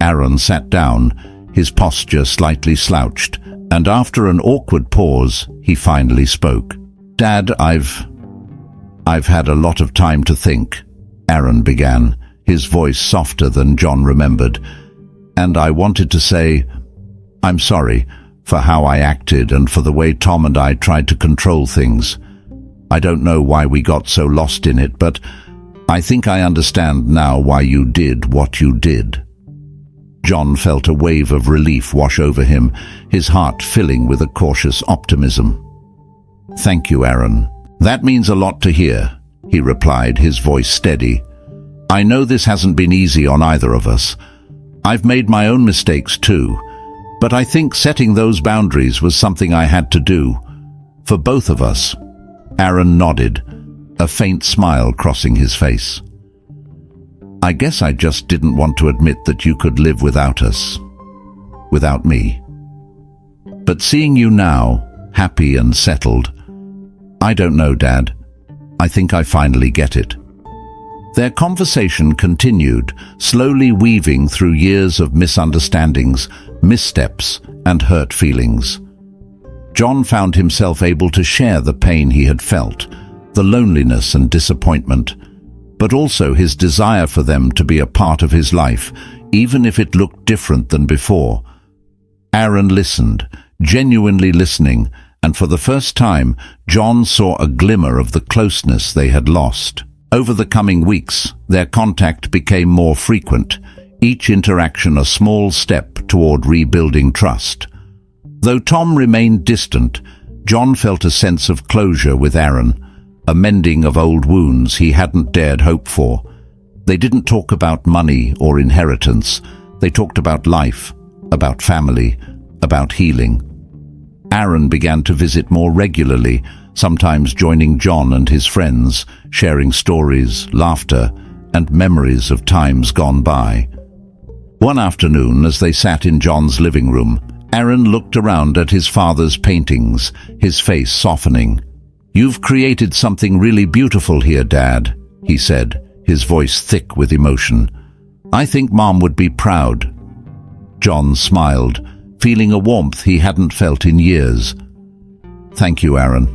Aaron sat down, his posture slightly slouched, and after an awkward pause, he finally spoke. "Dad, I've had a lot of time to think," Aaron began, his voice softer than John remembered. "And I wanted to say, I'm sorry for how I acted and for the way Tom and I tried to control things. I don't know why we got so lost in it, but I think I understand now why you did what you did." John felt a wave of relief wash over him, his heart filling with a cautious optimism. "Thank you, Aaron. That means a lot to hear," he replied, his voice steady. "I know this hasn't been easy on either of us. I've made my own mistakes too, but I think setting those boundaries was something I had to do. For both of us." Aaron nodded, a faint smile crossing his face. "I guess I just didn't want to admit that you could live without us. Without me. But seeing you now, happy and settled, I don't know, Dad. I think I finally get it." Their conversation continued, slowly weaving through years of misunderstandings, missteps, and hurt feelings. John found himself able to share the pain he had felt, the loneliness and disappointment, but also his desire for them to be a part of his life, even if it looked different than before. Aaron listened, genuinely listening, and for the first time, John saw a glimmer of the closeness they had lost. Over the coming weeks, their contact became more frequent, each interaction a small step toward rebuilding trust. Though Tom remained distant, John felt a sense of closure with Aaron, a mending of old wounds he hadn't dared hope for. They didn't talk about money or inheritance. They talked about life, about family, about healing. Aaron began to visit more regularly, sometimes joining John and his friends, sharing stories, laughter, and memories of times gone by. One afternoon, as they sat in John's living room, Aaron looked around at his father's paintings, his face softening. "You've created something really beautiful here, Dad," he said, his voice thick with emotion. "I think Mom would be proud." John smiled, feeling a warmth he hadn't felt in years. "Thank you, Aaron.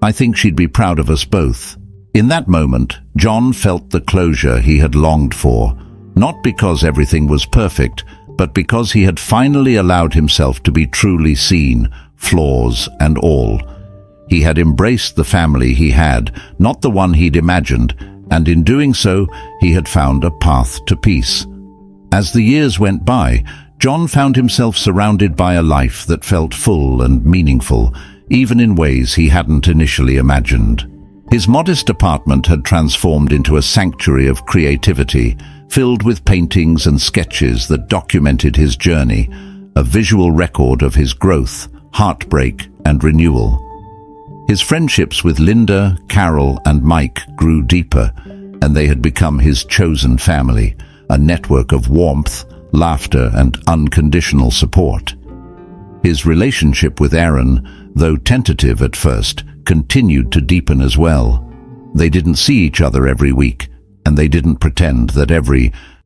I think she'd be proud of us both." In that moment, John felt the closure he had longed for, not because everything was perfect, but because he had finally allowed himself to be truly seen, flaws and all. He had embraced the family he had, not the one he'd imagined, and in doing so, he had found a path to peace. As the years went by, John found himself surrounded by a life that felt full and meaningful, even in ways he hadn't initially imagined. His modest apartment had transformed into a sanctuary of creativity, filled with paintings and sketches that documented his journey, a visual record of his growth, heartbreak, and renewal. His friendships with Linda, Carol, and Mike grew deeper, and they had become his chosen family, a network of warmth, laughter, and unconditional support. His relationship with Aaron, though tentative at first, continued to deepen as well. They didn't see each other every week, and they didn't pretend that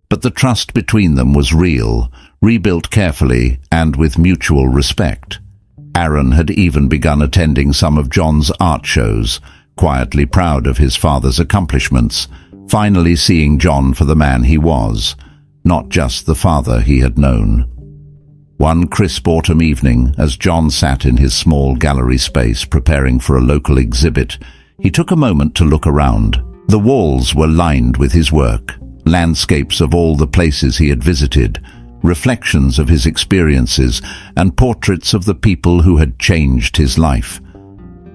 but the trust between them was real, rebuilt carefully and with mutual respect. Aaron had even begun attending some of John's art shows, quietly proud of his father's accomplishments, finally seeing John for the man he was, not just the father he had known. One crisp autumn evening, as John sat in his small gallery space preparing for a local exhibit, he took a moment to look around. The walls were lined with his work, landscapes of all the places he had visited, reflections of his experiences, and portraits of the people who had changed his life.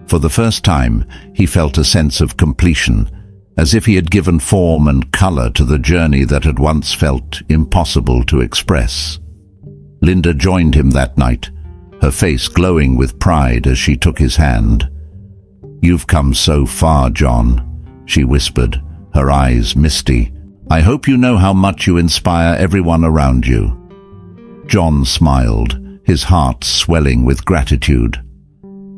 For the first time, he felt a sense of completion, as if he had given form and color to the journey that had once felt impossible to express. Linda joined him that night, her face glowing with pride as she took his hand. "You've come so far, John," she whispered, her eyes misty. "I hope you know how much you inspire everyone around you." John smiled, his heart swelling with gratitude.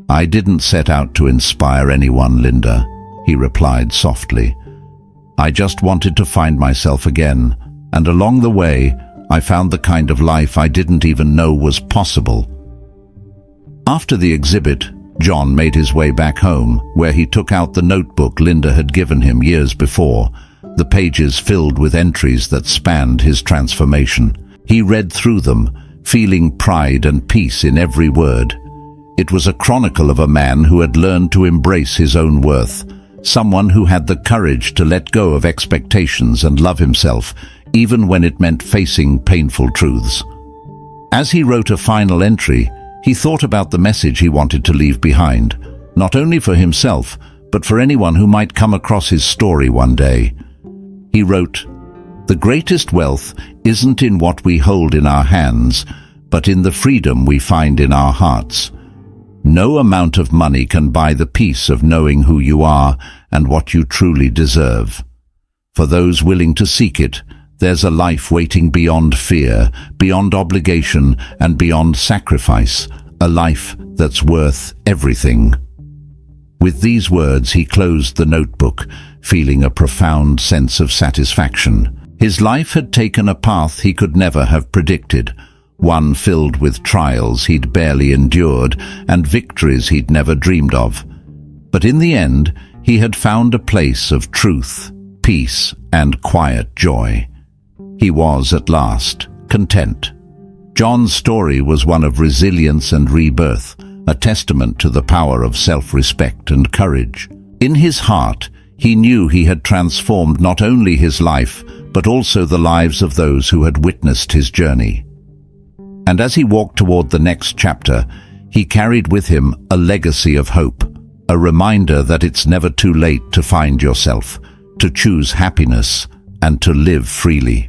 "I didn't set out to inspire anyone, Linda," he replied softly. "I just wanted to find myself again, and along the way, I found the kind of life I didn't even know was possible." After the exhibit, John made his way back home, where he took out the notebook Linda had given him years before, the pages filled with entries that spanned his transformation. He read through them, feeling pride and peace in every word. It was a chronicle of a man who had learned to embrace his own worth, someone who had the courage to let go of expectations and love himself, even when it meant facing painful truths. As he wrote a final entry, he thought about the message he wanted to leave behind, not only for himself, but for anyone who might come across his story one day. He wrote, "The greatest wealth isn't in what we hold in our hands, but in the freedom we find in our hearts. No amount of money can buy the peace of knowing who you are and what you truly deserve. For those willing to seek it, there's a life waiting beyond fear, beyond obligation, and beyond sacrifice, a life that's worth everything." With these words, he closed the notebook, feeling a profound sense of satisfaction. His life had taken a path he could never have predicted, one filled with trials he'd barely endured and victories he'd never dreamed of. But in the end, he had found a place of truth, peace, and quiet joy. He was, at last, content. John's story was one of resilience and rebirth, a testament to the power of self-respect and courage. In his heart, he knew he had transformed not only his life, but also the lives of those who had witnessed his journey. And as he walked toward the next chapter, he carried with him a legacy of hope, a reminder that it's never too late to find yourself, to choose happiness, and to live freely.